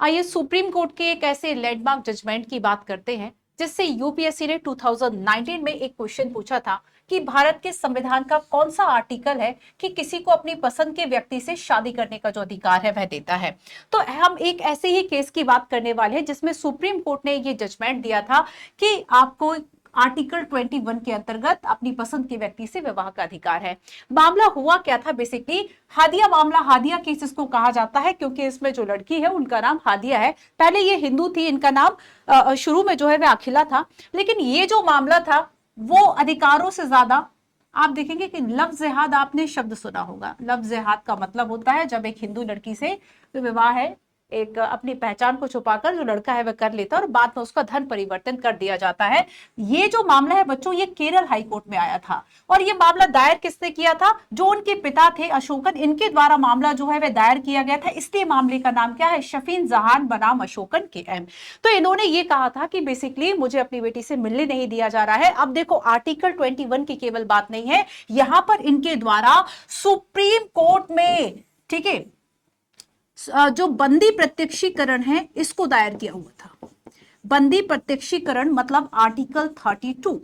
आइए supreme court के एक ऐसे लैंडमार्क जजमेंट की बात करते हैं जिससे यूपीएससी ने 2019 में एक क्वेश्चन पूछा था कि भारत के संविधान का कौन सा आर्टिकल है कि किसी को अपनी पसंद के व्यक्ति से शादी करने का जो अधिकार है वह देता है। तो हम एक ऐसे ही केस की बात करने वाले हैं जिसमें सुप्रीम कोर्ट ने ये जजमेंट दिया था कि आपको आर्टिकल 21 के अंतर्गत अपनी पसंद के व्यक्ति से विवाह का अधिकार है। मामला हुआ क्या था, बेसिकली हादिया मामला, हादिया केस इसको कहा जाता है क्योंकि इसमें जो लड़की है उनका नाम हादिया है। पहले ये हिंदू थी, इनका नाम शुरू में जो है वह अखिला था, लेकिन ये जो मामला था वो अधिकारों से ज्यादा, आप देखेंगे कि लव जिहाद, आपने शब्द सुना होगा। लव जिहाद का मतलब होता है जब एक हिंदू लड़की से विवाह है, एक अपनी पहचान को छुपाकर जो लड़का है वह कर लेता है और बाद में उसका धर्म परिवर्तन कर दिया जाता है। ये जो मामला है बच्चों, ये केरल हाई कोर्ट में आया था और ये मामला दायर किसने किया था? जो उनके पिता थे अशोकन, इनके द्वारा मामला जो है वह दायर किया गया था। इसलिए मामले का नाम क्या है? शफीन जहान बनाम अशोकन के एम। तो इन्होंने ये कहा था कि बेसिकली मुझे अपनी बेटी से मिलने नहीं दिया जा रहा है। अब देखो आर्टिकल 21 की केवल बात नहीं है, यहां पर इनके द्वारा सुप्रीम कोर्ट में, ठीक है, जो बंदी प्रत्यक्षीकरण है इसको दायर किया हुआ था। बंदी प्रत्यक्षीकरण मतलब आर्टिकल 32,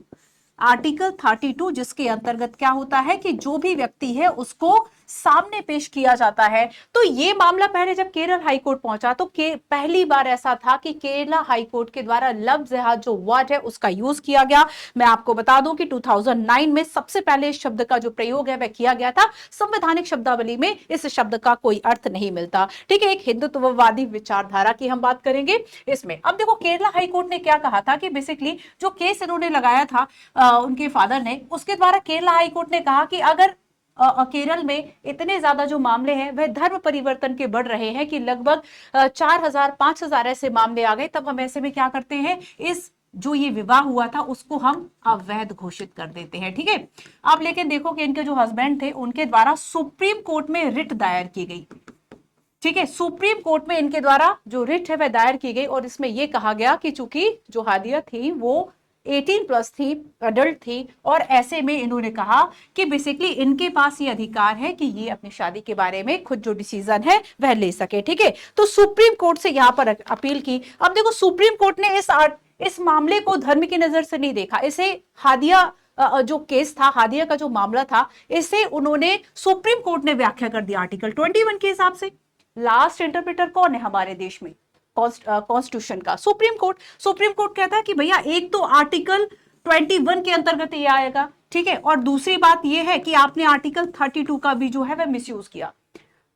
आर्टिकल 32 जिसके अंतर्गत क्या होता है कि जो भी व्यक्ति है उसको सामने पेश किया जाता है। तो ये मामला पहले जब केरल हाई कोर्ट पहुंचा तो पहली बार ऐसा था कि केरला हाई कोर्ट के द्वारा लव जिहाद जो वर्ड है उसका यूज किया गया। मैं आपको बता दूं कि 2009 में सबसे पहले इस शब्द का जो प्रयोग है वह किया गया था। संवैधानिक शब्दावली में इस शब्द का कोई अर्थ नहीं मिलता। ठीक है, एक हिंदुत्ववादी विचारधारा की हम बात करेंगे इसमें। अब देखो केरला हाई कोर्ट ने क्या कहा था कि बेसिकली जो केस इन्होंने लगाया था उनके फादर ने, उसके द्वारा केरला हाई कोर्ट ने कहा कि अगर केरल में इतने ज्यादा जो मामले हैं वह धर्म परिवर्तन के बढ़ रहे हैं कि लगभग 4,000 5,000 ऐसे मामले आ गए, तब हम ऐसे में क्या करते हैं, इस जो ये विवाह हुआ था उसको हम अवैध घोषित कर देते हैं। ठीक है, अब लेकिन देखो कि इनके जो हस्बैंड थे उनके द्वारा सुप्रीम कोर्ट में रिट दायर की गई। ठीक है, सुप्रीम कोर्ट में इनके द्वारा जो रिट है वह दायर की गई और इसमें यह कहा गया कि चूंकि जो हादिया थी वो 18+ थी, अडल्ट थी, और ऐसे में इन्होंने कहा कि बेसिकली इनके पास ये अधिकार है कि ये अपनी शादी के बारे में खुद जो डिसीजन है वह ले सके। ठीक है, तो सुप्रीम कोर्ट से यहां पर अपील की। अब देखो सुप्रीम कोर्ट ने इस मामले को धर्म की नजर से नहीं देखा। इसे हादिया जो केस था, हादिया का जो मामला था, इसे उन्होंने सुप्रीम कोर्ट ने व्याख्या कर दिया आर्टिकल 21 के हिसाब से। लास्ट इंटरप्रेटर कौन है हमारे देश में कॉन्स्टिट्यूशन का? Supreme court. सुप्रीम कोर्ट कहता है कि भैया एक तो आर्टिकल 21 के अंतर्गत ये आएगा, ठीक है, और दूसरी बात ये है कि आपने आर्टिकल 32 का भी जो है वह मिसयूज किया।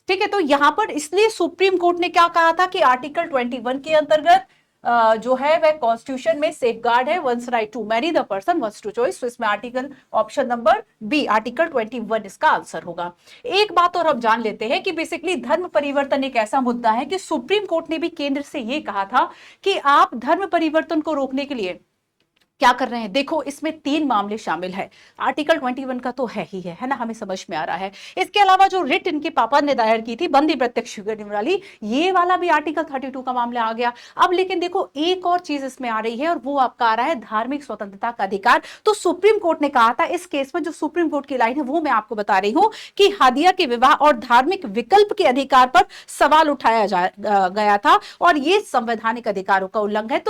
ठीक है, तो यहां पर इसलिए सुप्रीम कोर्ट ने क्या कहा था कि आर्टिकल 21 के अंतर्गत जो है वह कॉन्स्टिट्यूशन में सेफगार्ड है, one's right to marry the person one's to choice. तो इसमें article option number B, article 21 इसका आंसर होगा। एक बात और हम जान लेते हैं कि बेसिकली धर्म परिवर्तन एक ऐसा मुद्दा है कि सुप्रीम कोर्ट ने भी केंद्र से यह कहा था कि आप धर्म परिवर्तन को रोकने के लिए क्या कर रहे हैं। देखो इसमें 3 मामले शामिल है। आर्टिकल 21 का तो है ही है ना, हमें समझ में आ रहा है। इसके अलावा जो रिट इनके पापा ने दायर की थी बंदी प्रत्यक्ष वाली, ये वाला भी आर्टिकल 32 का मामला आ गया। अब लेकिन देखो एक और चीज इसमें आ रही है और वो आपका आ रहा है धार्मिक स्वतंत्रता का अधिकार। तो सुप्रीम कोर्ट ने कहा था इस केस में, जो सुप्रीम कोर्ट की लाइन है वो मैं आपको बता रही हूं कि हादिया के विवाह और धार्मिक विकल्प के अधिकार पर सवाल उठाया गया था और ये संवैधानिक अधिकारों का उल्लंघन है।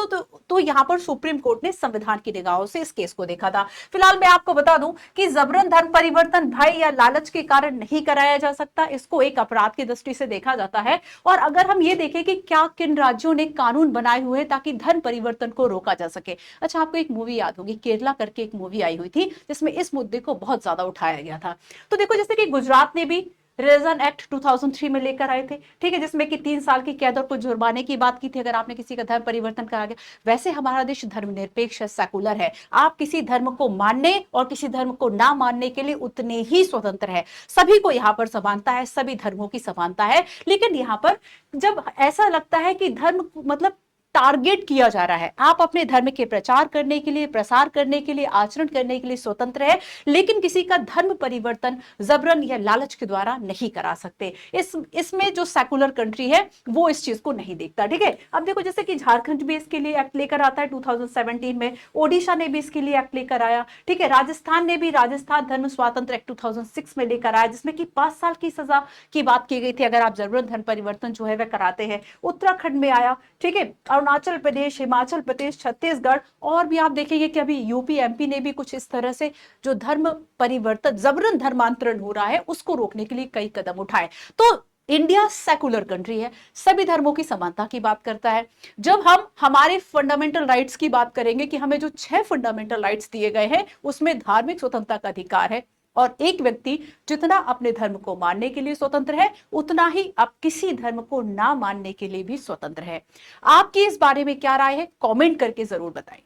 तो यहां पर सुप्रीम कोर्ट ने संविधान की निगाहों से इस केस को देखा था। फिलहाल मैं आपको बता दूं कि जबरन धर्म परिवर्तन भय या लालच के कारण नहीं कराया जा सकता, इसको एक अपराध की दृष्टि से देखा जाता है। और अगर हम ये देखें कि क्या किन राज्यों ने कानून बनाए हुए हैं ताकि धर्म परिवर्तन को रोका जा सके। अच्छा, आपको एक मूवी याद होगी, केरला करके एक मूवी आई हुई थी जिसमें इस मुद्दे को बहुत ज्यादा उठाया गया था। तो देखो जैसे कि गुजरात ने भी रिलीजन एक्ट 2003 में लेकर आए थे, ठीक है, जिसमें कि 3 साल की कैद और कुछ जुर्माने की बात की थी अगर आपने किसी का धर्म परिवर्तन करा गया। वैसे हमारा देश धर्मनिरपेक्ष है, सेकुलर है। आप किसी धर्म को मानने और किसी धर्म को ना मानने के लिए उतने ही स्वतंत्र है। सभी को यहाँ पर समानता है, सभी धर्मों की समानता है। लेकिन यहाँ पर जब ऐसा लगता है कि धर्म मतलब टारगेट किया जा रहा है। आप अपने धर्म के प्रचार करने के लिए, प्रसार करने के लिए, आचरण करने के लिए स्वतंत्र है, लेकिन किसी का धर्म परिवर्तन जबरन या लालच के द्वारा नहीं करा सकते। इसमें जो सेकुलर कंट्री है वो इस चीज को नहीं देखता। ठीक है, अब देखो जैसे कि झारखंड भी इसके लिए एक्ट लेकर आता है 2017 में, ओडिशा ने भी इसके लिए एक्ट लेकर आया। ठीक है, राजस्थान ने भी राजस्थान धर्म स्वातंत्र एक्ट 2006 में लेकर आया, जिसमें कि 5 साल की सजा की बात की गई थी अगर आप जबरन धर्म परिवर्तन जो है वह कराते हैं। उत्तराखंड में आया। ठीक है, अरुणाचल प्रदेश, हिमाचल प्रदेश, छत्तीसगढ़ और भी आप देखेंगे कि अभी यूपी एमपी ने भी कुछ इस तरह से जो धर्म परिवर्तन, जबरन धर्मांतरण हो रहा है उसको रोकने के लिए कई कदम उठाए। तो इंडिया सेकुलर कंट्री है, सभी धर्मों की समानता की बात करता है। जब हम हमारे फंडामेंटल राइट्स की बात करेंगे कि हमें जो 6 फंडामेंटल राइट्स दिए गए हैं उसमें धार्मिक स्वतंत्रता का अधिकार है, और एक व्यक्ति जितना अपने धर्म को मानने के लिए स्वतंत्र है उतना ही अब किसी धर्म को ना मानने के लिए भी स्वतंत्र है। आपकी इस बारे में क्या राय है, कमेंट करके जरूर बताएं।